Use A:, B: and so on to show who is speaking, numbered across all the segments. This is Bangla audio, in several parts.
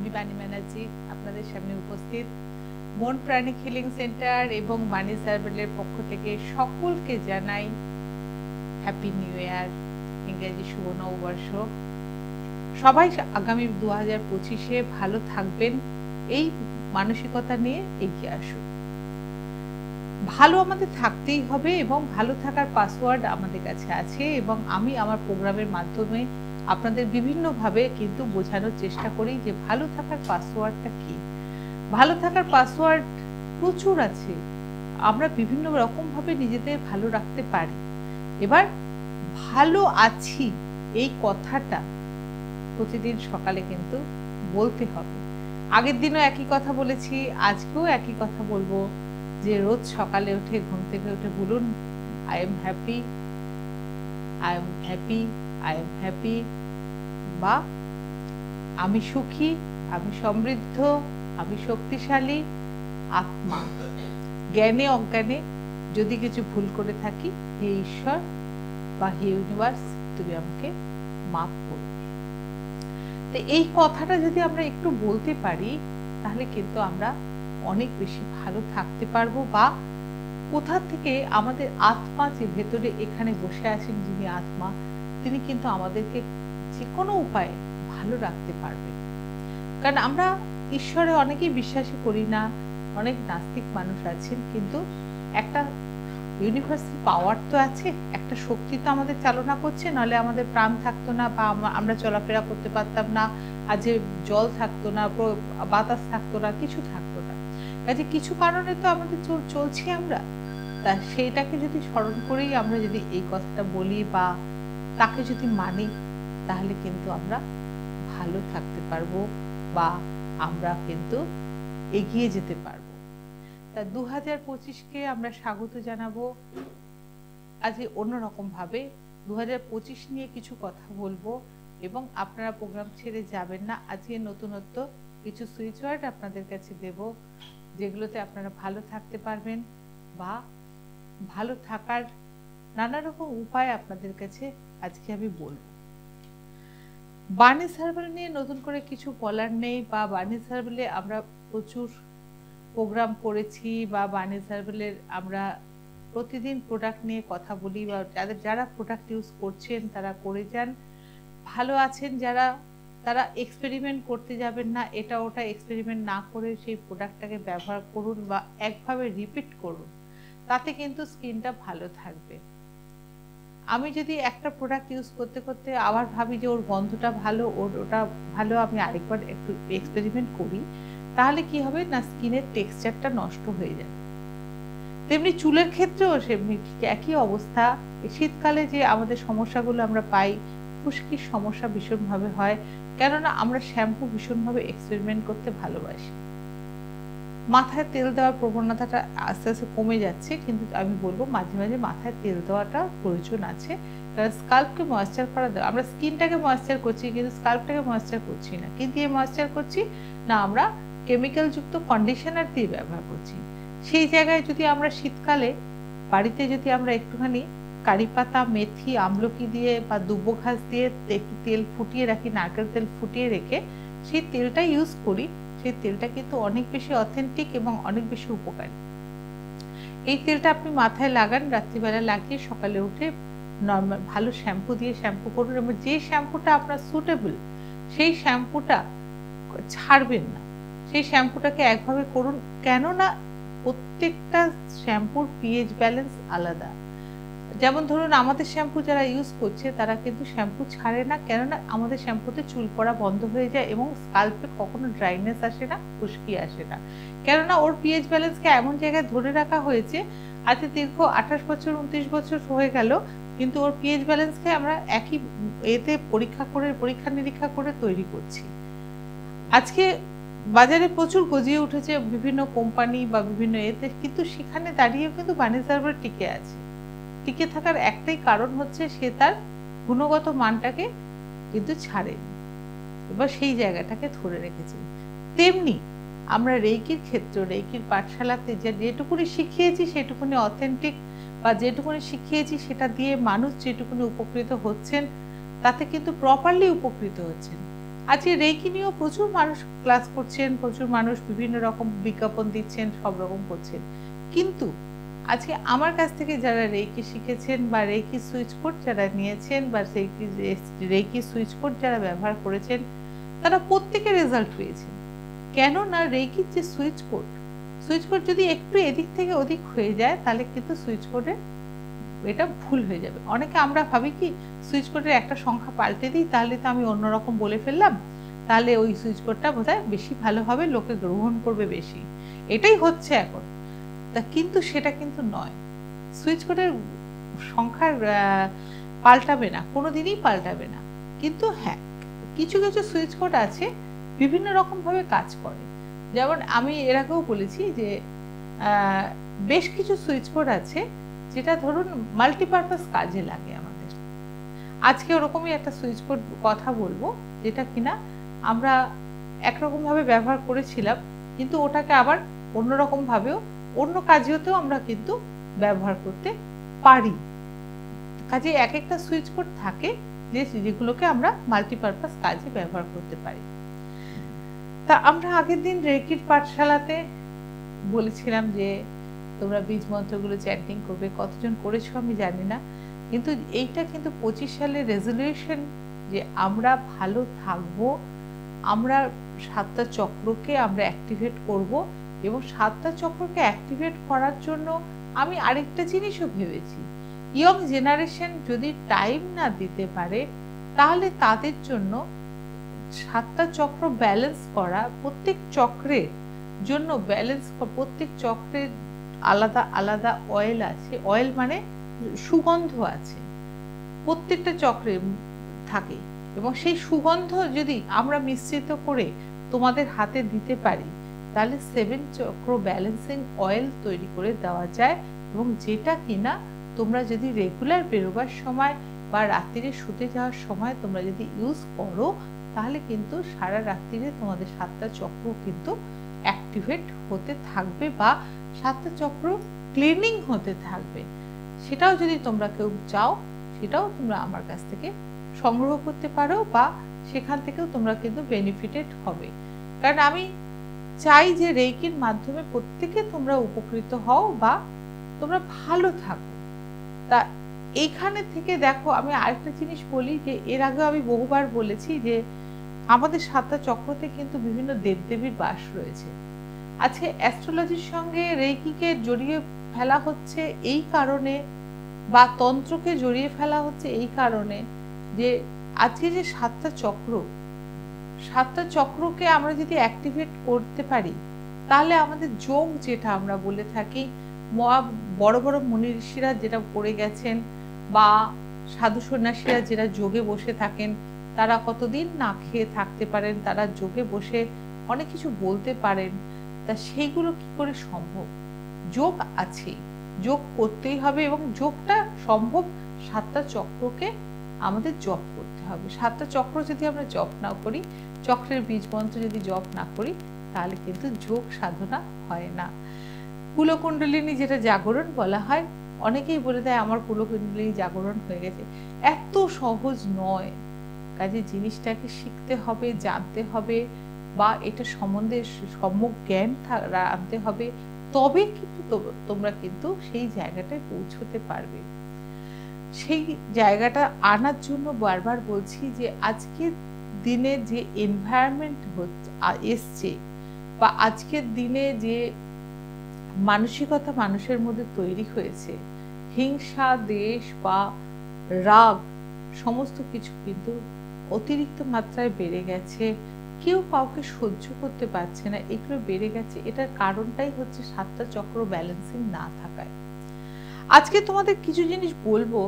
A: আমি বাণী ব্যানার্জি আপনাদের সামনে উপস্থিত। মন প্রাণিক হিলিং সেন্টার এবং বাণী সার্ভেলের পক্ষ থেকে সকলকে জানাই হ্যাপি নিউ ইয়ার, ইংরেজি শুভ নববর্ষ। সবাই আগামী 2025-এ ভালো থাকবেন, এই মানসিকতা নিয়ে এগিয়ে আসুন। ভালো আমাদের থাকতেই হবে এবং ভালো থাকার পাসওয়ার্ড আমাদের কাছে আছে এবং আমি আমার প্রোগ্রামের মাধ্যমে আপনাদের বিভিন্নভাবে কিন্তু বোঝানোর চেষ্টা করি যে ভালো থাকার পাসওয়ার্ডটা কি। ভালো থাকার পাসওয়ার্ড প্রচুর আছে, আমরা বিভিন্ন রকমভাবে নিজেদের ভালো রাখতে পারি। এবার ভালো আছি এই কথাটা প্রতিদিন সকালে কিন্তু বলতে হবে। আগের দিনও একই কথা বলেছি, আজকেও একই কথা বলবো যে রোজ সকালে উঠে ঘুম থেকে উঠে বলুন I am happy, I am happy, I am happy, বা আমি সুখী, আমি সমৃদ্ধ, আমি শক্তিশালী আত্মা। জ্ঞানে অজ্ঞানে যদি কিছু ভুল করে থাকি, হে ঈশ্বর বা হে ইউনিভার্স তুমি আমাকে মাফ করো। তো এই কথাটা যদি আমরা একটু বলতে পারি তাহলে কিন্তু আমরা অনেক বেশি ভালো থাকতে পারবো, বা কোথা থেকে আমাদের আত্মা যে ভেতরে এখানে বসে আছেন যিনি আত্মা, তিনি কিন্তু আমাদেরকে যে কোনো উপায়ে ভালো রাখতে পারবে। কারণ আমরা ঈশ্বরে অনেকেই বিশ্বাসী করি না, অনেক নাস্তিক মানুষ আছেন, কিন্তু একটা ইউনিভার্সাল পাওয়ার তো আছে, একটা শক্তি তো আমাদের চালনা করছে, নাহলে আমাদের প্রাণ থাকতো না বা আমরা চলাফেরা করতে পারতাম না, আজ জল থাকতো না, বাতাস থাকতো না, কিছু থাকতো না। কাজে কিছু কারণে তো আমাদের চলছি আমরা, তা সেইটাকে যদি স্মরণ করেই আমরা যদি এই কথাটা বলি বা তাকে যদি মানি, তাহলে কিন্তু আমরা ভালো থাকতে পারবো বা আমরা কিন্তু এগিয়ে যেতে পারবো। তা 2025-কে আমরা স্বাগত জানাবো। আজ অন্যরকম ভাবে 2025 নিয়ে কিছু কথা বলবো এবং আপনারা প্রোগ্রাম ছেড়ে যাবেন না। আজকে নতুনত্ব কিছু সুইচ ওয়ার্ড আপনাদের কাছে দেব, যেগুলোতে আপনারা ভালো থাকতে পারবেন বা ভালো থাকার নানা রকম উপায় আপনাদের কাছে আজকে আমি বলবো। বাণী সার্ভেল নিয়ে নতুন করে কিছু বলার নেই, বা বাণী সার্ভেলে আমরা প্রচুর প্রোগ্রাম করেছি, বা বাণী সার্ভেলের আমরা প্রতিদিন প্রোডাক্ট নিয়ে কথা বলি, বা যারা প্রোডাক্ট ইউজ করছেন তারা করে যান। ভালো আছেন যারা, তারা এক্সপেরিমেন্ট করতে যাবেন না, এটা ওটা এক্সপেরিমেন্ট না করে সেই প্রোডাক্টটাকে ব্যবহার করুন বা একভাবে রিপিট করুন, তাতে কিন্তু স্কিনটা ভালো থাকবে। আমি যদি একটা প্রোডাক্ট ইউজ করতে করতে আবার ভাবি যে ওর গন্ধটা ভালো, ওটা ভালো, আমি আরেকবার একটু এক্সপেরিমেন্ট করি, তাহলে কি হবে না, স্কিনের টেক্সচারটা নষ্ট হয়ে যাবে। তেমনি চুলের ক্ষেত্রেও সেমনি ঠিক একই অবস্থা। শীতকালে যে আমাদের সমস্যাগুলো আমরা পাই, খুশকির সমস্যা ভীষণভাবে হয়, কেননা আমরা শ্যাম্পু ভীষণভাবে এক্সপেরিমেন্ট করতে ভালোবাসি। মাথায় তেল দেওয়ার প্রবণতাটা আস্তে আস্তে কমে যাচ্ছে, কিন্তু আমি বলবো মাঝে মাঝে মাথায় তেল দেওয়াটা প্রয়োজন আছে, কারণ স্কাল্পকে ময়েশ্চার করা দেওয়া, আমরা স্কিনটাকে ময়েশ্চার করছি কিন্তু স্কাল্পটাকে ময়েশ্চার করছি না। কি দিয়ে ময়েশ্চার করছি না, আমরা কেমিক্যাল যুক্ত কন্ডিশনার দিয়ে ব্যবহার করছি। সেই জায়গায় যদি আমরা শীতকালে বাড়িতে যদি আমরা একটুখানি কারি পাতা, মেথি, আমলকি দিয়ে বা দুব্বো ঘাস দিয়ে একটু তেল ফুটিয়ে রাখি, নারকেল তেল ফুটিয়ে রেখে সেই তেলটা ইউজ করি, সেই তেলটা কিন্তু অনেক বেশি অথেন্টিক এবং অনেক বেশি উপকারী। এই তেলটা আপনি মাথায় লাগান, রাত্রিবেলা লাগিয়ে সকালে উঠে নর্মাল ভালো শ্যাম্পু দিয়ে শ্যাম্পু করুন, এবং যে শ্যাম্পুটা আপনার সুটেবল সেই শ্যাম্পুটা ছাড়বেন না, সেই শ্যাম্পুটাকে একভাবে করুন। কেননা প্রত্যেকটা শ্যাম্পুর পিএইচ ব্যালেন্স আলাদা। যেমন ধরুন আমাদের শ্যাম্পু যারা ইউজ করছে তারা কিন্তু শ্যাম্পু ছাড়ে না, কেননা আমাদের শ্যাম্পুতে চুল পড়া বন্ধ হয়ে যায় এবং স্কাল্পে কখনো ড্রাইনেস আসে না, খুশকি আসে না, কেননা ওর পিএইচ ব্যালেন্সকে এমন জায়গায় ধরে রাখা হয়েছে। আজ দীর্ঘ 28 বছর 29 বছর হয়ে গেল, কিন্তু ওর পিএইচ ব্যালেন্সকে আমরা একই এতে পরীক্ষা নিরীক্ষা করে তৈরি করছি। আজকে বাজারে প্রচুর গজিয়ে উঠেছে বিভিন্ন কোম্পানি বা বিভিন্ন এতে, কিন্তু সেখানে দাঁড়িয়েও কিন্তু বাণী সার্ভেল টিকে আছে। টিকে থাকার একটাই কারণ হচ্ছে সে তার গুণগত মানটাকে কিন্তু ছাড়েনি, এবার সেই জায়গাটাকে ধরে রেখেছে। তেমনি আমরা রেইকির ক্ষেত্রে, রেইকির পাঠশালাতে যেটুকুনি শিখিয়েছি সেটুকুনি অথেন্টিক, বা যেটুকুনি শিখিয়েছি সেটা দিয়ে মানুষ যেটুকুনি উপকৃত হচ্ছেন, তাতে কিন্তু প্রপারলি উপকৃত হচ্ছেন। আজকে রেকি নিয়েও প্রচুর মানুষ ক্লাস করছেন, প্রচুর মানুষ বিভিন্ন রকম বিজ্ঞাপন দিচ্ছেন, সব রকম করছেন। কিন্তু আজকে আমার কাছ থেকে যারা রেকি শিখেছেন বা রেকি সুইচ কোড যারা নিয়েছেন বা রেকি সুইচ কোড যারা ব্যবহার করেছেন, তারা প্রত্যেকে রেজাল্ট পেয়েছেন। কেননা রেকির যে সুইচ কোড যদি একটু এদিক থেকে ওদিক হয়ে যায়, তাহলে কিন্তু সুইচ কোডে এটা ভুল হয়ে যাবে। অনেকে আমরা ভাবি কি সুইচ কোডের একটা সংখ্যা পাল্টে দিই, তাহলে তো আমি অন্যরকম বলে ফেললাম, তাহলে ওই সুইচ কোডটা বোধহয় বেশি ভালো হবে, লোকে গ্রহণ করবে বেশি, এটাই হচ্ছে এখন। তা কিন্তু সেটা কিন্তু নয়। সুইচ কোডের সংখ্যার পাল্টাবে না, কোনোদিনই পাল্টাবে না। কিন্তু হ্যাঁ, কিছু কিছু সুইচ কোড আছে বিভিন্ন রকম ভাবে কাজ করে। যেমন আমি এর আগেও বলেছি যে বেশ কিছু সুইচ কোড আছে যেটা ধরুন মাল্টিপারপাস কাজে লাগে আমাদের। আজকে ওরকমই একটা সুইচ কোড কথা বলবো, যেটা কিনা আমরা একরকম ভাবে ব্যবহার করেছিলাম, কিন্তু ওটাকে আবার অন্যরকম ভাবেও অন্য কাজেতেও আমরা কিন্তু ব্যবহার করতে পারি। কাজে এক একটা সুইচ কোড থাকে যেগুলোকে আমরা মাল্টিপারপাস কাজে ব্যবহার করতে পারি। তা আমরা আগের দিন রেকির পাঠশালাতে বলেছিলাম যে তোমরা বীজ মন্ত্রগুলো চ্যান্টিং করবে। কতজন করেছো আমি জানি না, কিন্তু এইটা কিন্তু 25 সালের রেজলিউশন যে আমরা ভালো থাকবো, আমরা 7টা চক্রকে আমরা অ্যাক্টিভেট করব। এবং 7টা চক্রকে অ্যাক্টিভেট করার জন্য আমি আরেকটা জিনিসও ভেবেছি, ইয়ং জেনারেশন যদি টাইম না দিতে পারে, তাহলে তাদের জন্য 7টা চক্র ব্যালেন্স করা, প্রত্যেক চক্রের জন্য ব্যালেন্স, প্রত্যেক চক্রের আলাদা আলাদা অয়েল আছে, অয়েল মানে সুগন্ধ আছে, প্রত্যেকটা চক্রে থাকে। এবং সেই সুগন্ধ যদি আমরা মিশ্রিত করে তোমাদের হাতে দিতে পারি, তাহলে 7 চক্র ব্যালেন্সিং অয়েল তৈরি করে দেওয়া যায়। এবং যেটা কিনা তোমরা যদি রেগুলার বেরোবার সময় বা রাত্রিরে শুতে যাওয়ার সময় তোমরা যদি ইউজ করো, তাহলে কিন্তু সারা রাত্রিরে তোমাদের 7টা চক্র কিন্তু অ্যাক্টিভেট হতে থাকবে বা 7টা চক্র ক্লিনিং হতে থাকবে। সেটাও যদি তোমরা কেউ চাও, সেটাও তোমরা আমার কাছ থেকে সংগ্রহ করতে পারো বা সেখান থেকেও তোমরা কিন্তু বেনিফিটেড হবে। কারণ আমি চাই যে রেকির মাধ্যমে প্রত্যেকে তোমরা উপকৃত হও বা তোমরা ভালো থাকো। তা এইখানে থেকে দেখো, আমি আরেকটা জিনিস বলি যে এর আগে আমি বহুবার বলেছি যে আমাদের 7টা চক্রতে কিন্তু বিভিন্ন দেবদেবীর বাস রয়েছে। আজকে অ্যাস্ট্রোলজির সঙ্গে রেকিকে জড়িয়ে ফেলা হচ্ছে এই কারণে, বা তন্ত্রকে জড়িয়ে ফেলা হচ্ছে এই কারণে যে আজকে যে 7টা চক্র, 7টা চক্রকে আমরা যদি অ্যাক্টিভেট করতে পারি, তাহলে আমাদের যোগ যেটা আমরা বলে থাকি, বড় বড় মুনি ঋষিরা যেটা করে গেছেন বা সাধু সন্ন্যাসীরা যেটা যোগে বসে থাকেন, তারা কতদিন না খেয়ে থাকতে পারেন, তারা যোগে বসে অনেক কিছু বলতে পারেন। তা সেইগুলো কি করে সম্ভব? যোগ আছে, যোগ করতেই হবে এবং যোগটা সম্ভব 7টা চক্রকে আমাদের জপ করতে হবে। 7টা চক্র যদি আমরা জপ না করি, চক্রের বীজ মন্ত্র যদি জপ না করি, তাহলে কিন্তু যোগ সাধনা হয় না। কুলকুণ্ডলিনী যেটা জাগরণ বলা হয়, অনেকেই বলে দেয় আমার কুলকুণ্ডলিনী জাগরণ হয়ে গেছে। এত সহজ নয়। কাজে জিনিসটাকে শিখতে হবে, জানতে হবে বা এটা সম্বন্ধে সম্যক জ্ঞান আনতে হবে, তবে কিন্তু তোমরা কিন্তু সেই জায়গাটায় পৌঁছতে পারবে। সেই জায়গাটা আনার জন্য বারবার বলছি যে আজকের দিনে যে এনভায়রনমেন্ট এসছে বা আজকের দিনে যে মানসিকতা মানুষের মধ্যে তৈরি হয়েছে, হিংসা, দেশ বা রাগ, সমস্ত কিছু কিন্তু অতিরিক্ত মাত্রায় বেড়ে গেছে। কেউ কাউকে সহ্য করতে পারছে না, এগুলো বেড়ে গেছে। এটার কারণটাই হচ্ছে 7টা চক্র ব্যালেন্সিং না থাকায়। আজকে তোমাদের কিছু জিনিস বলবো।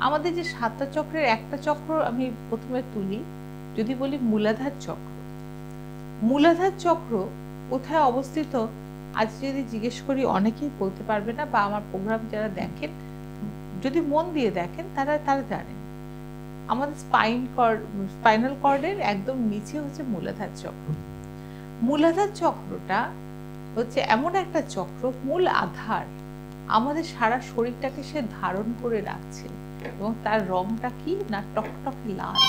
A: আমাদের যে 7টা চক্রের একটা চক্র আমি প্রথমে তুলি, যদি বলি মূলাধার চক্র। মূলাধার চক্র কোথায় অবস্থিত আজ যদি জিজ্ঞেস করি, অনেকেই বলতে পারবে না, বা আমার প্রোগ্রাম যারা দেখেন যদি মন দিয়ে দেখেন তারা জানেন। আমাদের স্পাইনাল কর্ডের একদম নিচে হচ্ছে মূলাধার চক্র। মূলাধার চক্রটা হচ্ছে এমন একটা চক্র, মূল আধার, আমাদের সারা শরীরটাকে সে ধারণ করে রাখছে এবং তার রংটা কি না টকটকে লাল।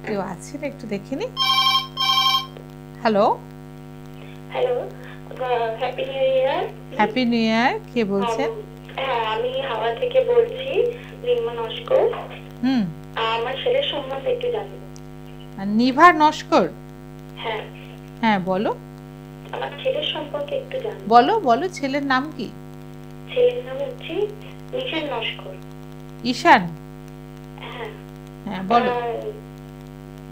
A: কেউ আছে না, একটু দেখে নি। Hello
B: hello, happy new year.
A: Happy new year. কে বলছেন?
B: হ্যাঁ, আমি হাওড়া থেকে বলছি, রিম্মা নস্কর। আমার ছেলের সম্বন্ধে একটু জানবো।
A: নিভা নস্কর?
B: হ্যাঁ
A: হ্যাঁ, বলো।
B: আমার ছেলের সম্পর্কে একটু জানবো।
A: বলো বলো, ছেলের নাম কি?
B: ছেলের নাম হচ্ছে ঈশান নস্কর।
A: ঈশান?
B: হ্যাঁ
A: হ্যাঁ, বলো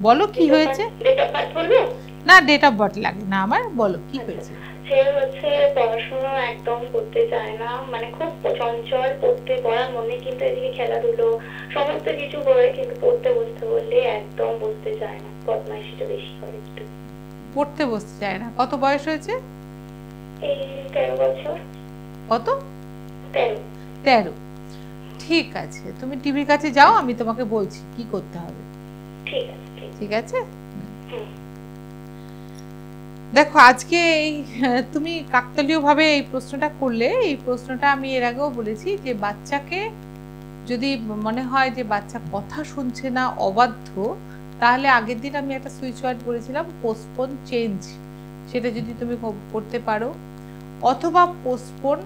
A: বলো কি হয়েছে।
B: ডেট অফ বার্থ বলবো?
A: না, ডেট অফ বার্থ লাগে না আমার, বলো কি হয়েছে।
B: সে হচ্ছে পড়াশোনা একদম করতে চায় না, মানে খুব চঞ্চল, পড়ার মনে, কিন্তু এদিকে খেলাধুলো সমস্ত কিছু করে, কিন্তু পড়তে বসতে বললে একদম বসতে চায় না, বদমাইশিটা বেশি করে একটু।
A: পড়তে বসতে চায় না? কত বয়স হয়েছে?
B: এই 13 বছর।
A: কত?
B: 13।
A: 13। ঠিক আছে, তুমি টিভির কাছে যাও, আমি তোমাকে বলছি কি করতে হবে।
B: ঠিক আছে।
A: ঠিক আছে, দেখো আজকে এই তুমি কাকতালীয় ভাবে এই প্রশ্নটা করলে। এই প্রশ্নটা আমি এর আগেও বলেছি যে বাচ্চাকে যদি মনে হয় যে বাচ্চা কথা শুনছে না, অবাধ্য, তাহলে আগের দিন আমি একটা সুইচ ওয়ার্ড বলেছিলাম, পোস্টপোন চেঞ্জ। সেটা যদি তুমি করতে পারো, অথবা পোস্টপোন,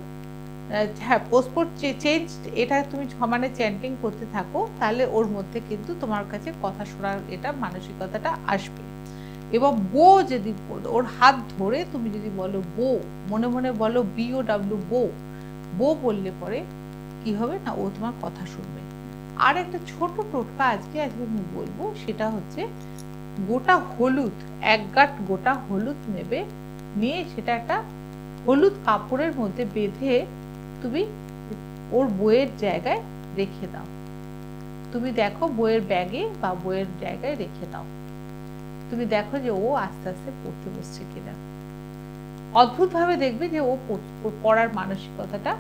A: হ্যাঁ পোস্টপোন চেঞ্জ, এটা তুমি সমানে চ্যান্টিং করতে থাকো, তাহলে ওর মধ্যে কিন্তু তোমার কাছে কথা শোনার এটা মানসিকতাটা আসবে। এবং বো যদি ওর হাত ধরে তুমি যদি বলো বো, মনে মনে বলো BOW, বো, বো বললে পরে কি হবে না, ও তোমার কথা শুনবে। আর একটা ছোট টোটকা আজকে আমি বলবো, সেটা হচ্ছে গোটা হলুদ, 1 গাঁট গোটা হলুদ নেবে, নিয়ে সেটা একটা হলুদ কাপড়ের মধ্যে বেঁধে তুমি ওর বইয়ের জায়গায় রেখে দাও। তুমি দেখো বইয়ের ব্যাগে বা বইয়ের জায়গায় রেখে দাও, তুমি দেখো যে ও আস্তে আস্তে পড়তে বসছে কিনা। অদ্ভুত ভাবে দেখবে যে ও পড়ার মানসিকতাটা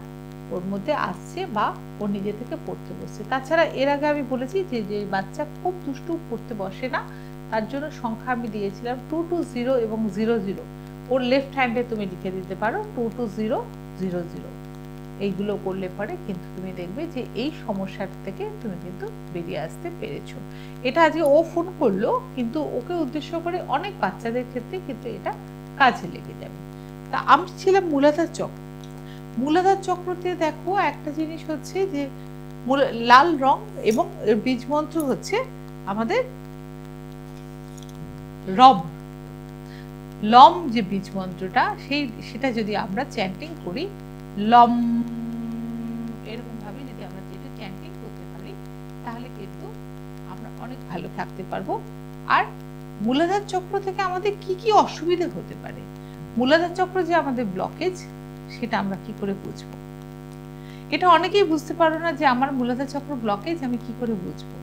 A: ওর মধ্যে আসছে বা ও নিজে থেকে পড়তে বসছে। তাছাড়া এর আগে আমি বলেছি যে যে বাচ্চা খুব দুষ্টু, পড়তে বসে না, তার জন্য সংখ্যা আমি দিয়েছিলাম 2 to 0 এবং 0 0। ওর লেফট হ্যান্ডে তুমি লিখে দিতে পারো 2 to 0 0 0। এইগুলো করলে পরে কিন্তু তুমি দেখবে যে এই সমস্যার থেকে তুমি কিন্তু বেরিয়ে আসতে পেরেছো। এটা আজকে ও ফোন করলো, কিন্তু ওকে উদ্দেশ্য করে অনেক বাচ্চাদের ক্ষেত্রে কিন্তু এটা কাজে লেগে যাবে। তা আমি ছিলাম মূলাধার চক্র। মূলাধার চক্রতে দেখো একটা জিনিস হচ্ছে যে লাল রং, এবং বীজ মন্ত্র হচ্ছে আমাদের রব লম, যে বীজ মন্ত্রটা সেটা যদি আমরা চ্যান্টিং করি, লম, এরকম ভাবে যদি আমরা যেটা চ্যান্টিং করতে পারি, তাহলে কিন্তু আমরা অনেক ভালো থাকতে পারবো। আর মূলাধার চক্র থেকে আমাদের কি কি অসুবিধা হতে পারে, মূলাধার চক্র যে আমাদের ব্লকেজ, সেটা আমরা কি করে বুঝবো। এটা অনেকেই বুঝতে পারো না যে আমার মূলাধার চক্র ব্লকেজ, আমি কি করে বুঝবো।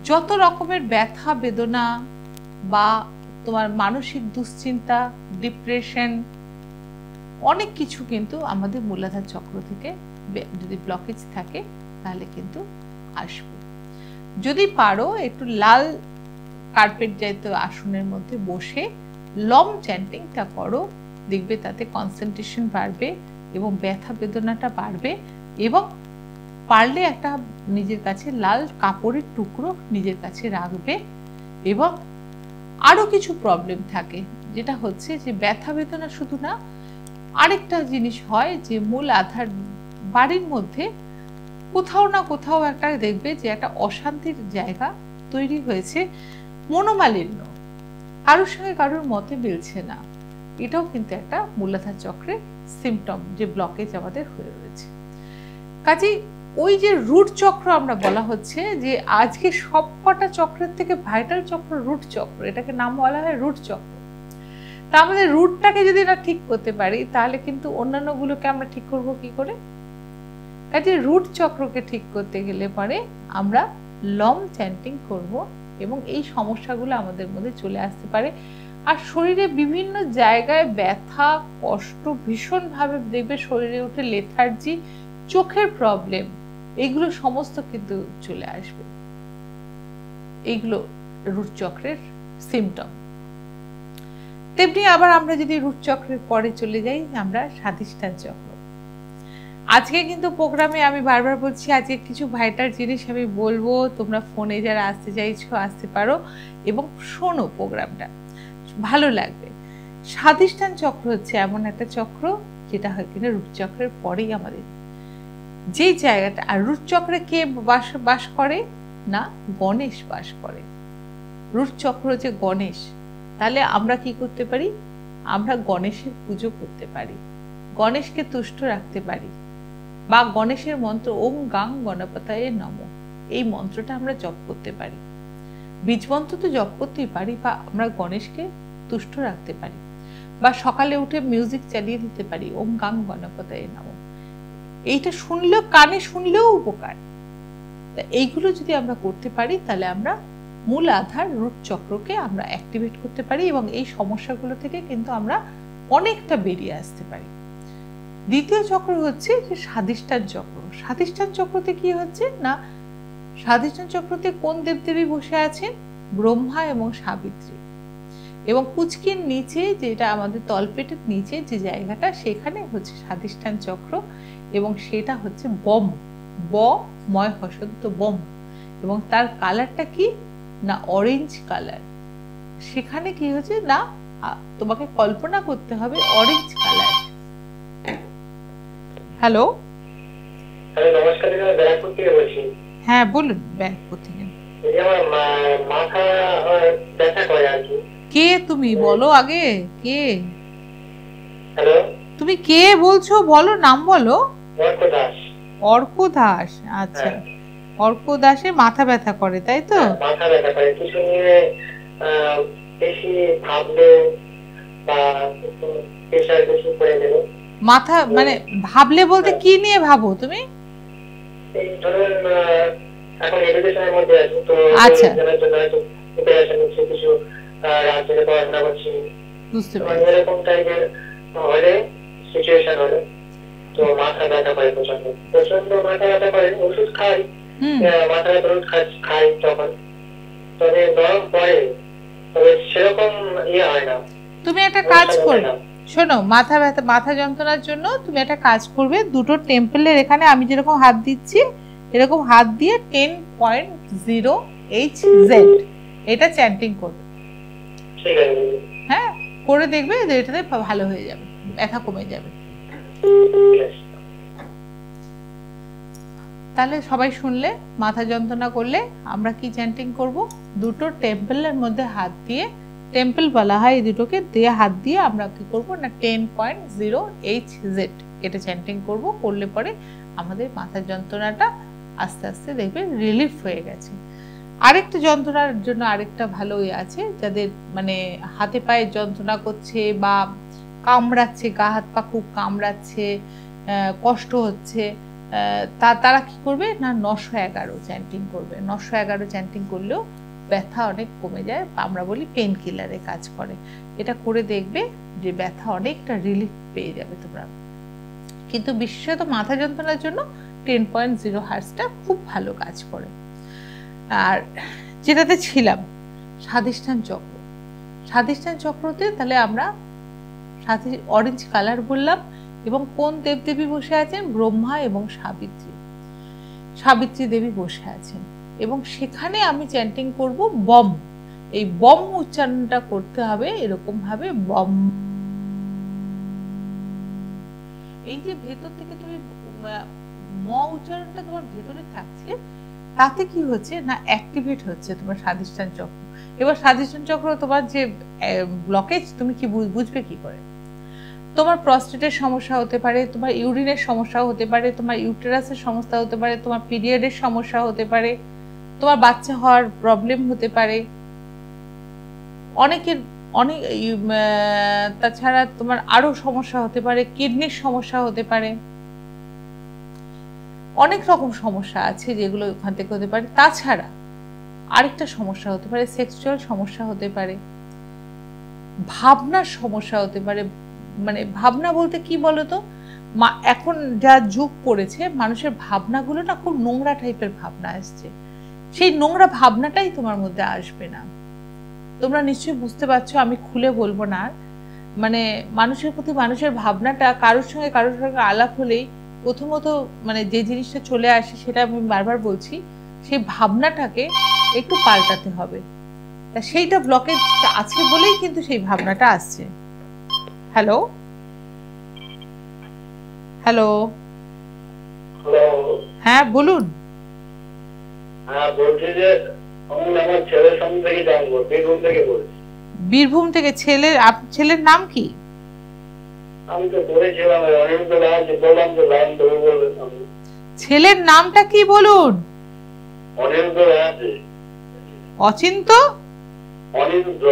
A: যত রকমের ব্যথা বেদনা বা তোমার মানসিক দুশ্চিন্তা, ডিপ্রেশন, অনেক কিছু কিন্তু আমাদের মূলাধার চক্র থেকে যদি ব্লকেজ থাকে তাহলে কিন্তু আসবে। যদি পারো একটু লাল কার্পেট জাতীয় আসনের মধ্যে বসে লম চ্যান্টিংটা করো, দেখবে তাতে কনসেন্ট্রেশন বাড়বে এবং ব্যথা বেদনাটা বাড়বে। এবং পারলে একটা নিজের কাছে লাল কাপড়ের টুকরো নিজের কাছে রাখবে। এবং আরো কিছু প্রবলেম থাকে, যেটা হচ্ছে যে ব্যথা বেদনা শুধু না, আরেকটা জিনিস হয় যে মূল আধার বাড়ির মধ্যে কোথাও না কোথাও একটা দেখবে যে একটা অশান্তির জায়গা তৈরি হয়েছে, মনোমালিন্য, কারোর সঙ্গে কারোর মতে মিলছে না, এটাও কিন্তু একটা মূলাধার চক্রের সিমটম, যে ব্লকেজ আমাদের হয়ে রয়েছে। কাজেই ওই যে রুট চক্র আমরা বলা হচ্ছে যে আজকে সবকটা চক্রের থেকে ভাইটাল চক্র রুট চক্র, এটাকে নাম বলা হয় রুট চক্র। তা আমাদের রুটটাকে যদি না ঠিক করতে পারি, তাহলে কিন্তু অন্যান্য গুলোকে আমরা ঠিক করব কি করে। কাজে রুট চক্রকে ঠিক করতে গেলে পরে আমরা লম চ্যান্টিং করব, এবং এই সমস্যাগুলো আমাদের মধ্যে চলে আসতে পারে। আর শরীরে বিভিন্ন জায়গায় ব্যথা, কষ্ট ভীষণভাবে দেখবে শরীরে উঠে, লেথার্জি, চোখের প্রবলেম, এগুলো সমস্ত কিন্তু চলে আসবে। এইগুলো রুট চক্রের সিমটম। তেমনি আবার আমরা যদি রুট চক্রের পরে চলে যাই, আমরা স্বাধিষ্ঠান চক্র। আজকে কিন্তু প্রোগ্রামে আমি বারবার বলছি, আজকে কিছু ভাইটার জিনিস আমি বলবো, তোমরা ফোনে যারা আসতে চাইছো আসতে পারো এবং শোনো, প্রোগ্রামটা ভালো লাগবে। স্বাধিষ্ঠান চক্র হচ্ছে এমন একটা চক্র যেটা হয় কিনা রূপ চক্রের পরেই আমাদের যে জায়গাটা। আর রূপ চক্রে কে বাস করে না, গণেশ বাস করে। রূপ চক্র হচ্ছে গণেশ। তাহলে আমরা কি করতে পারি, আমরা গণেশের পুজো করতে পারি, গণেশকে তুষ্ট রাখতে পারি, বা গণেশের মন্ত্র ওম গাং গণপতায়ে নমঃ, এই মন্ত্রটা আমরা জপ করতে পারি। বীজ মন্ত্র তো জপ করতেই পারি, বা আমরা গণেশকে তুষ্ট রাখতে পারি, বা সকালে উঠে মিউজিক চালিয়ে দিতে পারি ওম গাং গণপতায়ে নমঃ। এইটা শুনলেও, কানে শুনলেও উপকার। এইগুলো যদি আমরা করতে পারি তাহলে আমরা মূল আধার রূট চক্রকে আমরা অ্যাক্টিভেট করতে পারি এবং এই সমস্যাগুলো থেকে কিন্তু আমরা অনেকটা বেরিয়ে আসতে পারি। দ্বিতীয় চক্র হচ্ছে যে স্বাধিষ্ঠান চক্র। স্বাধিষ্ঠান চক্রতে কি হচ্ছে না, স্বাধিষ্ঠান চক্রতে কোন দেবদেবী বসে আছেন, ব্রহ্মা এবং সাবিত্রী। এবং কুচকির নিচে, যেটা আমাদের তলপেটের নিচে যে জায়গাটা, সেখানে হচ্ছে স্বাধিষ্ঠান চক্র এবং সেটা হচ্ছে বম, ব ময় হসন্ত বম, এবং তার কালারটা কি না অরেঞ্জ কালার। সেখানে কি হচ্ছে না, তোমাকে কল্পনা করতে হবে অরেঞ্জ কালার। হ্যালো
C: হ্যালো, নমস্কার, আমি ব্যারাকপুর থেকে বলছি।
A: হ্যাঁ বলুন, ব্যারাকপুর থেকে।
C: এই যে আমার মাথা ব্যথা করে আর কি।
A: কে তুমি বলো আগে, কে?
C: হ্যালো,
A: তুমি কে বলছো, বলো, নাম বলো।
C: অর্ক দাস।
A: অর্ক দাস, আচ্ছা। অর্ক দাসে মাথা ব্যথা করে, তাই তো?
C: মাথা ব্যথা করে, কিছু নিয়ে বেশি ভাবলে বা প্রেশার বেশি করে দিল।
A: মাথা মানে ভাবলে বলতে কি নিয়ে ভাবো তুমি?
C: এই ধরুন এখন এডুকেশনের মধ্যে আছি, তো
A: আচ্ছা,
C: এর জন্য হয়তো প্রিপারেশন নিচ্ছি, কিছু রাজ্যে পড়াশোনা করছি,
A: বুঝতে
C: তো
A: পেরেছি।
C: এরকম টাইপের হলে, সিচুয়েশন হলে তো মাথা ব্যথা করে, প্রচন্ড প্রচন্ড মাথা ব্যথা করে। ওষুধ খাই, মাথা ব্যথা ওষুধ খাই তখন, তবে গরম পড়ে, তবে সেরকম ইয়ে হয় না।
A: তুমি একটা কাজ করবে, শোনো, মাথা ব্যথা, মাথা যন্ত্রণার জন্য তুমি একটা কাজ করবে, দুটো টেম্পলের এখানে আমি যেরকম হাত দিচ্ছি এরকম হাত দিয়ে 10.0 HZ এটা চ্যান্টিং করবে।
C: ঠিক আছে,
A: হ্যাঁ, করে দেখবে যে এটাতে ভালো হয়ে যাবে, ব্যথা কমে যাবে। তাহলে সবাই শুনলে, মাথা যন্ত্রণা করলে আমরা কি চ্যান্টিং করব, দুটো টেম্পলের মধ্যে হাত দিয়ে, টেম্পল বলা হয় এই দুটোকে, দিয়ে হাত দিয়ে আমরা কি করব না 10.0 HZ এটা চ্যান্টিং করব। করলে পরে আমাদের মাথার যন্ত্রণাটা আস্তে আস্তে দেখবে রিলিফ হয়ে গেছে। আরেকটা যন্ত্রণার জন্য আরেকটা ভালো আছে, যাদের মানে হাতে পায়ে যন্ত্রণা করছে বা কামড়াচ্ছে, গা হাত পা খুব কামড়াচ্ছে, কষ্ট হচ্ছে, তারা কি করবে না 911 চ্যান্টিং করবে। 911 চ্যান্টিং করলেও ব্যথা অনেক কমে যায়, আমরা বলি পেন কিলারে কাজ করে। এটা করে দেখবে যে ব্যথা অনেকটা রিলিফ পেয়ে যাবে তোমরা। কিন্তু বিশেষত মাথা যন্ত্রণার জন্য 10.0 হার্টজটা খুব ভালো কাজ করে। আর যেটাতে ছিলাম স্বাধিষ্ঠান চক্র, স্বাধিষ্ঠান চক্রতে তাহলে আমরা অরেঞ্জ কালার বললাম, এবং কোন দেবদেবী বসে আছেন, ব্রহ্মা এবং সাবিত্রী, সাবিত্রী দেবী বসে আছেন। এবং সেখানে আমি চ্যান্টিং করব বম। এই বম উচ্চারণটা করতে হবে এরকম ভাবে, বম। এই যে ভেতর থেকে তুমি ম উচ্চারণটা তোমার ভেতরে থাকছে, তাতে কি হচ্ছে না অ্যাক্টিভেট হচ্ছে তোমার স্বাধিষ্ঠান চক্র। এবার স্বাধিষ্ঠান চক্র তোমার যে ব্লকেজ, তুমি কি বুঝবে কি করে? তোমার প্রস্টেটের সমস্যা হতে পারে, তোমার ইউরিনের সমস্যা হতে পারে, তোমার ইউটেরাসের সমস্যা হতে পারে, তোমার পিরিয়ডের সমস্যা হতে পারে, তোমার বাচ্চা হওয়ার প্রবলেম হতে পারে, অনেকের অনেক, তাছাড়া তোমার আরো সমস্যা হতে পারে, কিডনির সমস্যা হতে পারে, অনেক রকম সমস্যা আছে যেগুলো ওখান থেকে হতে পারে। তাছাড়া আরেকটা সমস্যা হতে পারে, সেক্সুয়াল সমস্যা হতে পারে, ভাবনার সমস্যা হতে পারে। মানে ভাবনা বলতে কি বলতো, এখন যা যুগ পড়েছে মানুষের ভাবনাগুলো না খুব নোংরা টাইপের ভাবনা আসছে, সেই নোংরা ভাবনাটাই তোমার মধ্যে আসবে না। তোমরা নিশ্চয়ই বুঝতে পারছো, আমি খুলে বলবো না। মানে মানুষের প্রতি মানুষের ভাবনাটা, কারোর সঙ্গে আলাপ হলেই প্রথমত মানে যে জিনিসটা চলে আসে সেটা আমি বারবার বলছি, সেই ভাবনাটাকে একটু পাল্টাতে হবে। তা সেইটা ব্লকেজ আছে বলেই কিন্তু সেই ভাবনাটা আসছে। হ্যালো হ্যালো, হ্যাঁ বলুন।
C: হ্যাঁ বলছি যে আমি আমার ছেলের সঙ্গে থেকে জানবো, বীরভূম থেকে বলছি।
A: বীরভূম থেকে? ছেলের নাম কি?
C: আমি তো বলেছিলাম অনিরুদ্ধ ব্যানার্জি, বললাম যে লাইন ধরে বলবেন আপনি।
A: ছেলের নামটা কি বলুন?
C: অনিরুদ্ধ ব্যানার্জি।
A: অচিন্ত?
C: অনিরুদ্ধ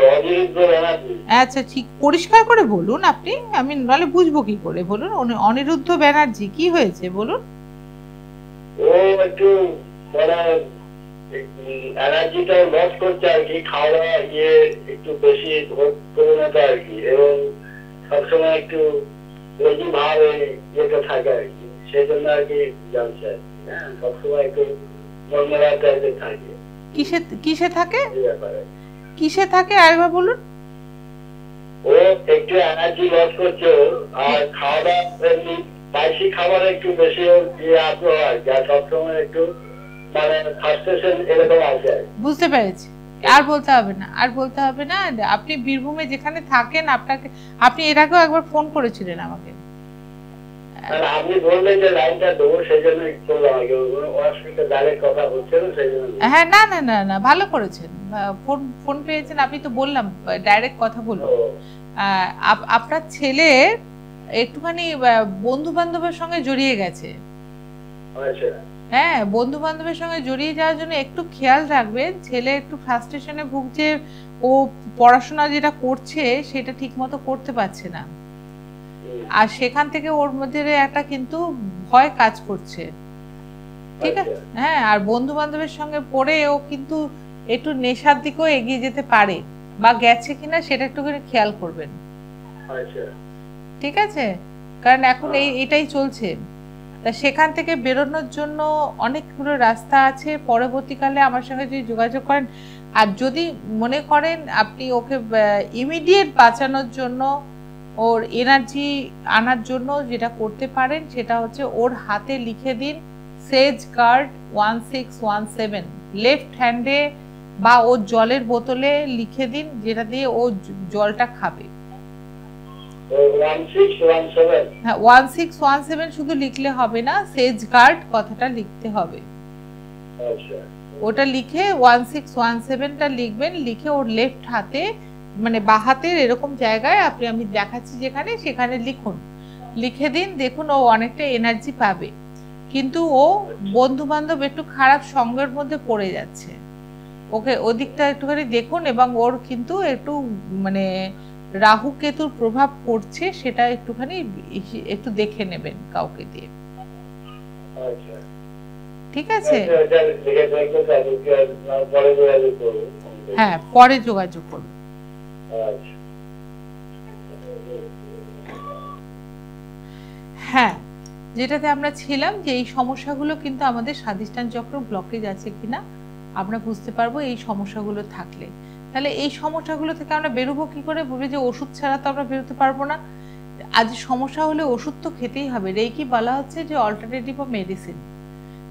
C: ব্যানার্জি।
A: আচ্ছা ঠিক, পরিষ্কার করে বলুন আপনি, আমি নাহলে বুঝবো কি করে। বলুন অনিরুদ্ধ ব্যানার্জি, কি হয়েছে বলুন।
C: ও একটু মানে এনার্জিটা লস করছে আর কি, খাওয়া দাওয়া একটু বেশি ভোগ করে নিতে আর কি, এবং সবসময় একটু লেজি ভাব ইয়েটা থাকে আর কি, সেই জন্য আর কি জানছে আর কি। হ্যাঁ, সবসময় একটু মনমরা টাইপের থাকে।
A: কিসে থাকে? কিসে থাকে আরেকবার বলুন।
C: ও একটু এনার্জি লস করছে, আর খাওয়া দাওয়া এমনি স্পাইসি খাবার একটু বেশি আগ্রহ আর কি, আর সবসময় একটু মানে ফ্রাস্ট্রেশন এরকম আছে।
A: বুঝতে পেরেছি, আর বলতে হবে না, আর বলতে হবে না। আপনি বীরভূমে যেখানে থাকেন, আপনি এর আগেও একবার ফোন করেছিলেন আমাকে।
C: আপনি বললেন যে লাইনটা দেবো, সেই জন্য করলাম আগে, ওনার সঙ্গে ডাইরেক্ট কথা হচ্ছে না, সেই জন্য।
A: হ্যাঁ, না না না না, ভালো করেছেন, ফোন পেয়েছেন। আপনি তো বললাম ডাইরেক্ট কথা বলুন। আপনার ছেলে একটুখানি বন্ধু বান্ধবের সঙ্গে জড়িয়ে গেছে। হ্যাঁ, বন্ধু বান্ধবের সঙ্গে জড়িয়ে যাওয়ার জন্য একটু খেয়াল রাখবেন। ছেলে একটু ফ্রাস্ট্রেশনে ভুগছে, ও পড়াশোনা যেটা করছে সেটা ঠিক মতো করতে পারছে না, আর সেখান থেকে ওর মধ্যে একটা কিন্তু ভয় কাজ করছে। ঠিক আছে, হ্যাঁ, আর বন্ধু বান্ধবের সঙ্গে পড়ে ও কিন্তু একটু নেশার দিকেও এগিয়ে যেতে পারে, বা গেছে কিনা সেটা একটুখানি খেয়াল করবেন। ঠিক আছে, কারণ এখন এটাই চলছে। তা সেখান থেকে বেরোনোর জন্য অনেকগুলো রাস্তা আছে। পরবর্তীকালে আমার সঙ্গে যদি যোগাযোগ করেন, আর যদি মনে করেন আপনি ওকে ইমিডিয়েট বাঁচানোর জন্য, ওর এনার্জি আনার জন্য যেটা করতে পারেন সেটা হচ্ছে ওর হাতে লিখে দিন সেজ গার্ড 1617 লেফট হ্যান্ডে, বা ওর জলের বোতলে লিখে দিন, যেটা দিয়ে ও জলটা খাবে। 1617 শুধু লিখলে হবে না, সেজ গার্ড কথাটা লিখতে হবে। ওটা লিখে 1617টা লিখবেন, লিখে ওর লেফট হাতে মানে বাঁ হাতের এরকম জায়গায় আমি দেখাচ্ছি যেখানে, সেখানে লিখুন, লিখে দিন। দেখুন ও অনেকটা এনার্জি পাবে। কিন্তু ও বন্ধু বান্ধব একটু খারাপ সঙ্গের মধ্যে পড়ে যাচ্ছে, ওকে ওদিকটা একটুখানি দেখুন। এবং ওর কিন্তু একটু মানে রাহু কেতুর প্রভাব পড়ছে, সেটা একটুখানি একটু দেখে নেবেন কাউকে দিয়ে। ঠিক আছে, হ্যাঁ পরে যোগাযোগ করুন। হ্যাঁ, যেটাতে আমরা ছিলাম যে এই সমস্যাগুলো কিন্তু আমাদের স্বাধিষ্ঠান চক্র ব্লকেজ আছে কিনা আমরা বুঝতে পারবো এই সমস্যাগুলো থাকলে। তাহলে এই সমস্যাগুলো থেকে আমরা বেরোবো কি করে? বলবে যে ওষুধ ছাড়া তো আমরা বেরোতে পারবো না। আজ সমস্যা হলে ওষুধ তো খেতেই হবে। রেকি বলা হচ্ছে যে অল্টারনেটিভ অফ মেডিসিন।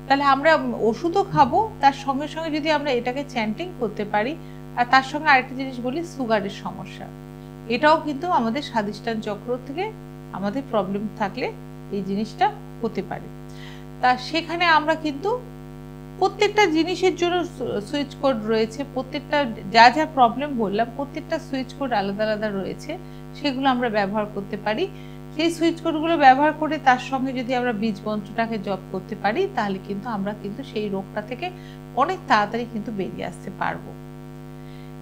A: তাহলে আমরা ওষুধও খাবো, তার সঙ্গে সঙ্গে যদি আমরা এটাকে চ্যান্টিং করতে পারি। আর তার সঙ্গে আরেকটা জিনিস বলি, সুগারের সমস্যা, এটাও কিন্তু আমাদের স্বাধিষ্ঠান চক্র থেকে আমাদের প্রবলেম থাকলে এই জিনিসটা হতে পারে। তা সেখানে আমরা কিন্তু প্রত্যেকটা জিনিসের জন্য সুইচ কোড রয়েছে, প্রত্যেকটা যা যা প্রবলেম বললাম প্রত্যেকটা সুইচ কোড আলাদা আলাদা রয়েছে, সেগুলো আমরা ব্যবহার করতে পারি। সেই সুইচ কোডগুলো ব্যবহার করে তার সঙ্গে যদি আমরা বীজ মন্ত্রটাকে জপ করতে পারি, তাহলে কিন্তু আমরা কিন্তু সেই রোগটা থেকে অনেক তাড়াতাড়ি কিন্তু বেরিয়ে আসতে পারবো।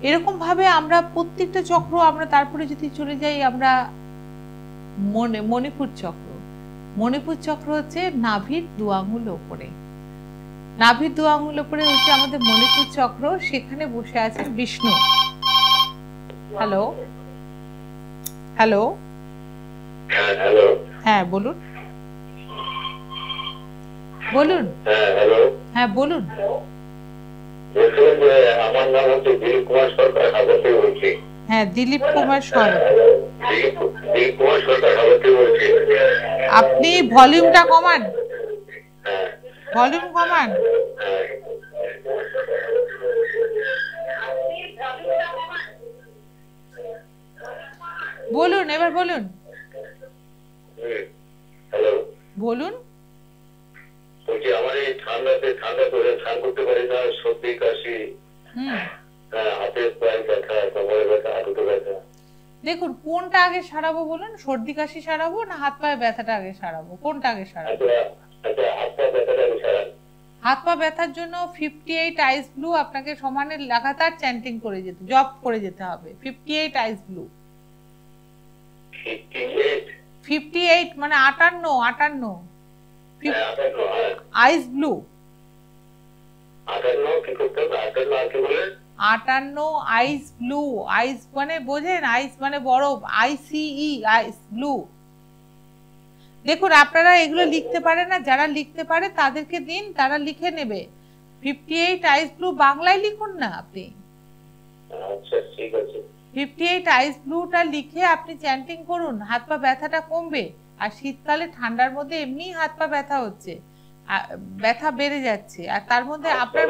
A: এরকম ভাবে আমরা প্রত্যেকটা চক্র আমরা তারপরে যদি চলে যাই আমরা মণিপুর চক্র। মণিপুর চক্র হচ্ছে নাভির 2 আঙ্গুল উপরে, নাভির 2 আঙ্গুল উপরে হচ্ছে আমাদের মণিপুর চক্র, সেখানে বসে আছেন বিষ্ণু। হ্যালো হ্যালো, হ্যাঁ বলুন বলুন, হ্যাঁ বলুন।
C: আমার নাম হচ্ছে দিলীপ কুমার সরকার, বলছি।
A: হ্যাঁ দিলীপ কুমার সরকার, আপনি ভলিউমটা কমান, ভলিউম কমান। বলুন, এবার বলুন, বলুন।
C: বলছি আমার এই ঠান্ডাতে ঠান্ডা করে স্নান করতে পারি না, সর্দি কাশি, হাতের পায়ে ব্যথা, কোমরে ব্যথা, হাঁটুতে ব্যথা।
A: দেখুন কোনটা আগে সারাবো বলুন, সর্দি কাশি সারাবো না হাত পায়ে ব্যথাটা আগে সারাবো, কোনটা আগে সারাবো?
C: হাত পা ব্যথাটা আগে সারান।
A: হাত পা ব্যথার জন্য 58 আইস ব্লু আপনাকে সমানে লাগাতার চ্যান্টিং করে যেতে, জপ করে যেতে হবে। 58 আইস ব্লু, 58 মানে 58 আইস ব্লু, 58 আইস ব্লু। আইস মানে বোঝেন, আইস মানে বরফ, ICE আইস ব্লু। দেখুন আপনারা এগুলো লিখতে পারে না, যারা লিখতে পারে তাদেরকে দিন, তারা লিখে নেবে। 58 আইস ব্লু বাংলায় লিখুন না আপনি।
C: আচ্ছা ঠিক আছে।
A: 58 আইস ব্লুটা লিখে আপনি চ্যান্টিং করুন, হাত পা ব্যথাটা কমবে। আর শীতকালে ঠান্ডার মধ্যে এমনি হাত পা ব্যথা হচ্ছে, ব্যথা বেড়ে যাচ্ছে, আর তার মধ্যে আপনার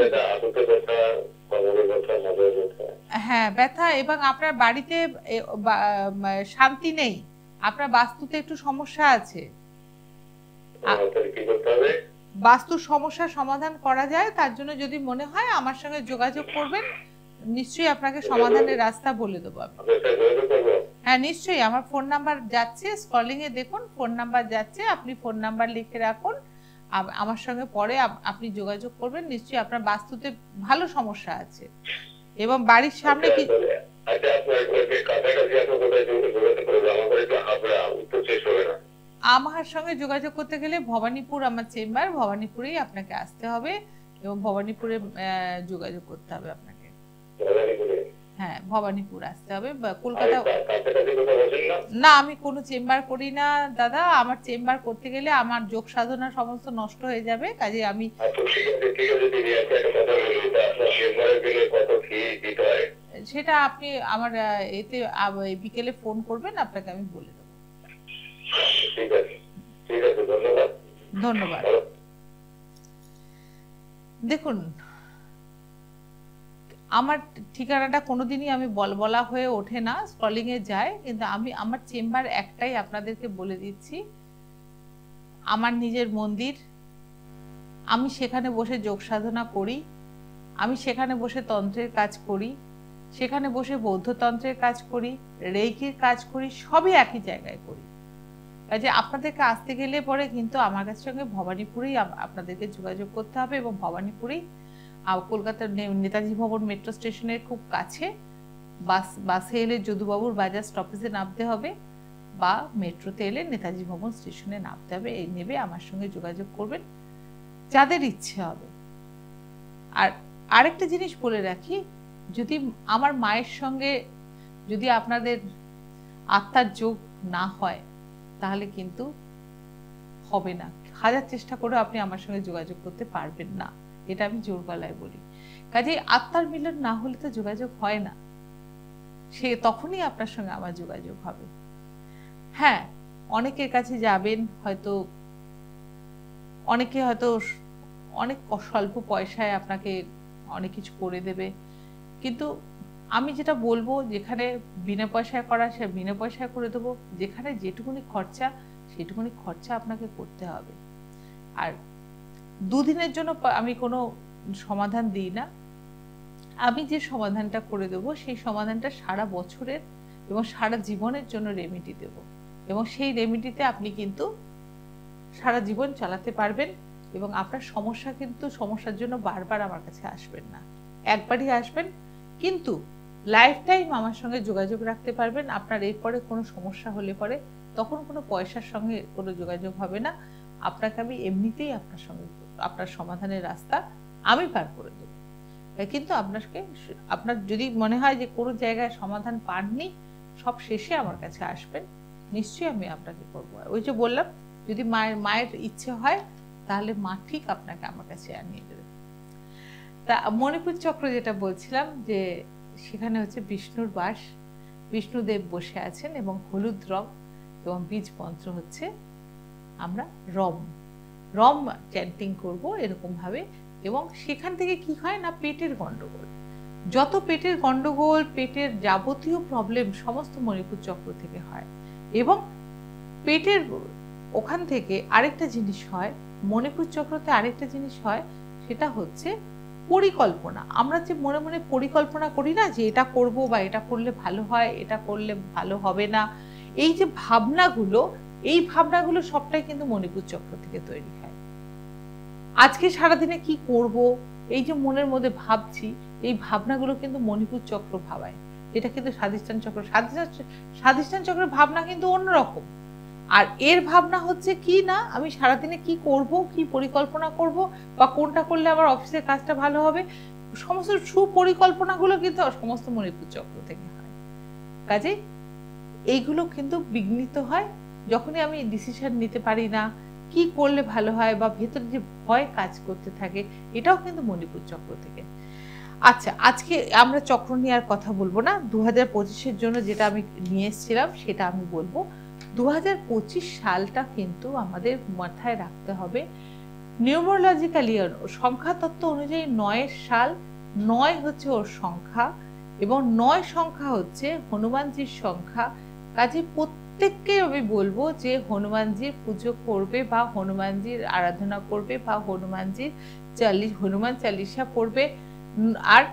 A: হ্যাঁ ব্যথা, এবং আপনার বাড়িতে শান্তি নেই, আপনার বাস্তুতে একটু সমস্যা আছে। বাস্তুর সমস্যার সমাধান করা যায়, তার জন্য যদি মনে হয় আমার সঙ্গে যোগাযোগ করবেন, নিশ্চয়ই আপনাকে সমাধানের রাস্তা বলে দেবো আমি। হ্যাঁ নিশ্চয়ই, আমার ফোন নাম্বার যাচ্ছে, স্ক্রলিং এ দেখুন ফোন নাম্বার যাচ্ছে, আপনি ফোন নাম্বার লিখে রাখুন, আমার সঙ্গে পরে আপনি যোগাযোগ করবেন। নিশ্চয়ই আপনার বাস্তুতে ভালো সমস্যা আছে, এবং বাড়ির সামনে কি আমার সঙ্গে যোগাযোগ করতে গেলে ভবানীপুর আমার চেম্বার, ভবানীপুরেই আপনাকে আসতে হবে, এবং ভবানীপুরে যোগাযোগ করতে হবে আপনাকে। হ্যাঁ ভবানীপুর আসতে হবে, কলকাতা না। আমি কোনো চেম্বার করি না দাদা, আমার চেম্বার করতে গেলে আমার যোগ সাধনা সমস্ত নষ্ট হয়ে যাবে, কাজে আমি সেটা আপনি আমার এতে বিকেলে ফোন করবেন, আপনাকে আমি বলে দেবো। ধন্যবাদ। দেখুন আমার ঠিকানাটা কোনোদিনই আমি বলা হয়ে ওঠে না, স্ক্রলিং এ যায়, কিন্তু আমি আমার চেম্বার একটাই আপনাদেরকে বলে দিচ্ছি, আমার নিজের মন্দির, আমি সেখানে বসে যোগ সাধনা করি, আমি সেখানে বসে তন্ত্রের কাজ করি, সেখানে বসে বৌদ্ধ তন্ত্রের কাজ করি, রেইকির কাজ করি, সবই একই জায়গায় করি। কাজে আপনাদেরকে আসতে গেলে পরে কিন্তু আমার কাছে সঙ্গে ভবানীপুরেই আপনাদেরকে যোগাযোগ করতে হবে, এবং ভবানীপুরেই কলকাতার নেতাজি ভবন মেট্রো স্টেশনের খুব কাছে, বাসে এলে যদুবাবুর বাজার স্টপেজে নামতে হবে, বা মেট্রোতে এলে নেতাজি ভবন স্টেশনে নামতে হবে, এই নেবে আমার সঙ্গে যোগাযোগ করবেন যাদের ইচ্ছে হবে। আর আরেকটা জিনিস বলে রাখি, যদি আমার মায়ের সঙ্গে যদি আপনাদের আত্মার যোগ না হয় তাহলে কিন্তু হবে না, হাজার চেষ্টা করেও আপনি আমার সঙ্গে যোগাযোগ করতে পারবেন না, এটা আমি জোর গলায় বলি। কাজে আত্মার মিলন না হলে তো যোগাযোগ হয় না, সে তখনই আপনার সঙ্গে আমার যোগাযোগ হবে। হ্যাঁ অনেকের কাছে যাবেন, হয়তো অনেকে হয়তো অনেক স্বল্প পয়সায় আপনাকে অনেক কিছু করে দেবে, কিন্তু আমি যেটা বলবো, যেখানে বিনা পয়সায় করা সে বিনা পয়সায় করে দেবো, যেখানে যেটুকুনি খরচা সেটুকুনি খরচা আপনাকে করতে হবে। আর দুদিনের জন্য আমি কোনো সমাধান দিই না, আমি যে সমাধানটা করে দেবো সেই সমাধানটা সারা বছরের এবং সারা জীবনের জন্য রেমেডি দেব, এবং সেই রেমেডিতে আপনি কিন্তু সারা জীবন চালাতে পারবেন, এবং আপনার সমস্যা কিন্তু সমস্যার জন্য বারবার আমার কাছে আসবেন না, একবারই আসবেন, কিন্তু লাইফ টাইম আমার সঙ্গে যোগাযোগ রাখতে পারবেন। আপনার এরপরে কোনো সমস্যা হলে পরে তখন কোনো পয়সার সঙ্গে কোনো যোগাযোগ হবে না, আপনাকে আমি এমনিতেই আপনার সঙ্গে আপনার সমাধানের রাস্তা আমি পার করে দেব। কিন্তু আপনার যদি মনে হয় যে কোনো জায়গায় সমাধান পাননি, সব শেষে আমার কাছে আসবেন, নিশ্চয়ই আমি আপনাকে করবো। ওই যে বললাম, যদি মায়ের ইচ্ছে হয় তাহলে মা ঠিক আপনাকে আমার কাছে আনিয়ে দেবে। তা মণিপুর চক্র যেটা বলছিলাম, যে সেখানে হচ্ছে বিষ্ণুর বাস, বিষ্ণুদেব বসে আছেন, এবং হলুদ রং, এবং বীজ মন্ত্র হচ্ছে আমরা রম রম চ্যান্টিং করব এরকম ভাবে। এবং সেখান থেকে কি হয় না, পেটের গন্ডগোল, যত পেটের গন্ডগোল, পেটের যাবতীয় প্রবলেম সমস্ত মণিপুর চক্র থেকে হয়। এবং পেটের ওখান থেকে আরেকটা জিনিস হয়, মণিপুর চক্রতে আরেকটা জিনিস হয়, সেটা হচ্ছে পরিকল্পনা। আমরা যে মনে মনে পরিকল্পনা করি না যে এটা করব বা এটা করলে ভালো হয়, এটা করলে ভালো হবে না, এই যে ভাবনাগুলো, এই ভাবনাগুলো সবটাই কিন্তু মণিপুর চক্র থেকে তৈরি হয়। আজকে সারাদিনে কি করব, এই যে মনের মধ্যে ভাবছি, এই ভাবনাগুলো কিন্তু মণিপুর চক্র ভাবায়, এটা কিন্তু স্বাধিষ্ঠান চক্র। স্বাধিষ্ঠান চক্রের ভাবনা কিন্তু অন্যরকম। আর এর ভাবনা হচ্ছে কি না, আমি সারাদিনে কি করব, কি পরিকল্পনা করব, বা কোনটা করলে আমার অফিসের কাজটা ভালো হবে, সমস্ত সুপরিকল্পনাগুলো কিন্তু সমস্ত মণিপুর চক্র থেকে হয়। কাজে এইগুলো কিন্তু বিঘ্নিত হয় যখনই আমি ডিসিশন নিতে পারি না, কি করলে ভালো হয়, বা ভেতরে যে ভয় কাজ করতে থাকে, এটাও কিন্তু মণিপুর চক্র থেকে। আচ্ছা, আজকে আমরা চক্র নিয়ে আর কথা বলবো না, 2025-এর জন্য যেটা আমি নিয়ে এসেছিলাম সেটা আমি বলবো। 2025 সালটা কিন্তু আমাদের মাথায় রাখতে হবে নিউমারোলজিক্যালি, সংখ্যা তত্ত্ব অনুযায়ী 9-এর সাল, 9 হচ্ছে ওর সংখ্যা, এবং 9 সংখ্যা হচ্ছে হনুমানজির সংখ্যা। কাজে প্রত্যেককে আমি বলবো যে হনুমানজির পুজো করবে, বা হনুমানজির আরাধনা করবে, বা হনুমানজির হনুমান চালিসা পড়বে। আর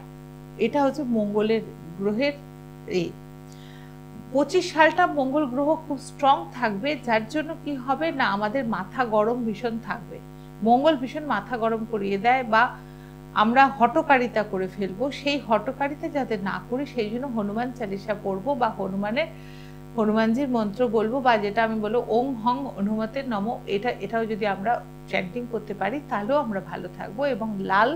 A: এটা হচ্ছে মঙ্গলের গ্রহের 25 সালটা মঙ্গল গ্রহ খুব স্ট্রং থাকবে, যার জন্য কি হবে না, আমাদের মাথা গরম ভীষণ থাকবে। মঙ্গল ভীষণ মাথা গরম করিয়ে দেয়, বা আমরা হটকারিতা করে ফেলবো। সেই হটকারিতা যাতে না করি সেই জন্য হনুমান চালিসা পড়বো, বা হনুমানজির মন্ত্র বলবো, বা যেটা আমি বলবো ওং হং হনুমতে নমঃ, এটাও যদি আমরা চ্যান্টিং করতে পারি তাহলেও আমরা ভালো থাকবো। এবং লাল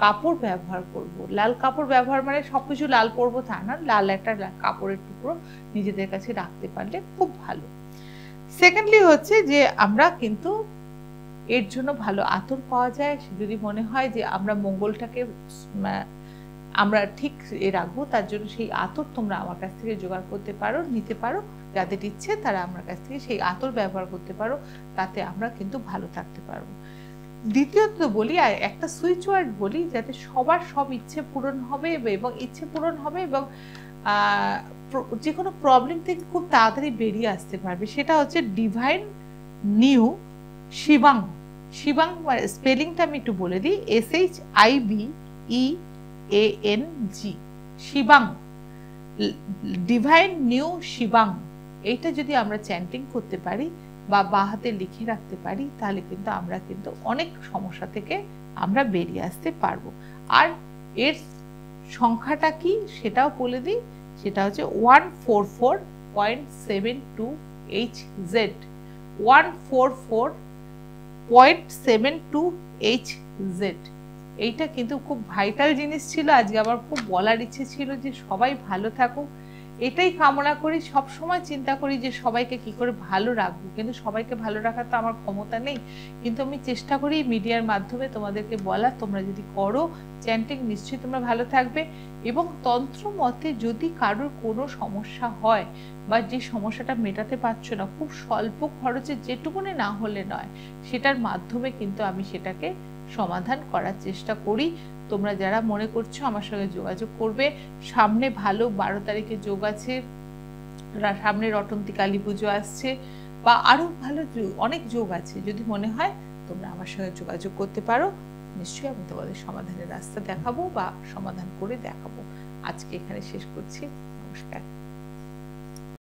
A: কাপড় ব্যবহার করব। লাল কাপড় ব্যবহার মানে সবকিছু লাল পরবো তা না, লাল একটা কাপড়ের টুকরো নিজেদের কাছে রাখতে পারলে খুব ভালো। সেকেন্ডলি হচ্ছে যে আমরা কিন্তু এর জন্য ভালো আতর পাওয়া যায়। যদি মনে হয় যে আমরা মঙ্গলটাকে আমরা ঠিক রাখবো, তার জন্য সেই আতর তোমরা আমার কাছ থেকে জোগাড় করতে পারো, নিতে পারো। যাদের ইচ্ছে তারা আমার কাছ থেকে সেই আতর ব্যবহার করতে পারো, তাতে আমরা কিন্তু ভালো থাকতে পারবো। দ্বিতীয়ত বলি, আর একটা সুইচ ওয়ার্ড বলি, যাতে সবার সব ইচ্ছে পূরণ হবে, এবং ইচ্ছে পূরণ হবে এবং যে কোনো প্রবলেম থেকে খুব তাড়াতাড়ি বেরিয়ে আসতে পারবে, সেটা হচ্ছে ডিভাইন নিউ শিবাং। শিবাং স্পেলিংটা আমি একটু বলে দিই, SHIBEANG, শিবাং, ডিভাইন নিউ শিবাং। এইটা যদি আমরা চ্যান্টিং করতে পারি বা বাঁ হাতে লিখে রাখতে পারি, তাহলে কিন্তু আমরা কিন্তু অনেক সমস্যা থেকে আমরা বেরিয়ে আসতে পারবো। আর এর সংখ্যাটা কি সেটাও বলে দিই, সেটা হচ্ছে 144.72HZ, 144.72HZ। এইটা কিন্তু খুব ভাইটাল জিনিস ছিল। আজকে আমার খুব বলার ইচ্ছে ছিল যে সবাই ভালো থাকুক, এটাই কামনা করি। সব সময় চিন্তা করি যে সবাইকে কি করে ভালো রাখবো, কিন্তু সবাইকে ভালো রাখার তো আমার ক্ষমতা নেই, কিন্তু আমি চেষ্টা করি মিডিয়ার মাধ্যমে তোমাদেরকে বলা, তোমরা যদি করো চ্যান্টিং নিশ্চয়ই তোমরা ভালো থাকবে। এবং তন্ত্র মতে যদি কারোর কোনো সমস্যা হয়, বা যে সমস্যাটা মেটাতে পারছো না, খুব স্বল্প খরচে যেটুকুনি না হলে নয়, সেটার মাধ্যমে কিন্তু আমি সেটাকে সমাধান করার চেষ্টা করি। তোমরা যারা মনে করছো আমার সঙ্গে যোগাযোগ করবে। সামনে ভালো 12 তারিখে যোগ আছে, সামনে রটন্তী কালী পুজো আসছে, বা আরো ভালো অনেক যোগ আছে। যদি মনে হয় তোমরা আমার সঙ্গে যোগাযোগ করতে পারো, নিশ্চয়ই আমি তোমাদের সমাধানের রাস্তা দেখাবো বা সমাধান করে দেখাবো। আজকে এখানে শেষ করছি। নমস্কার।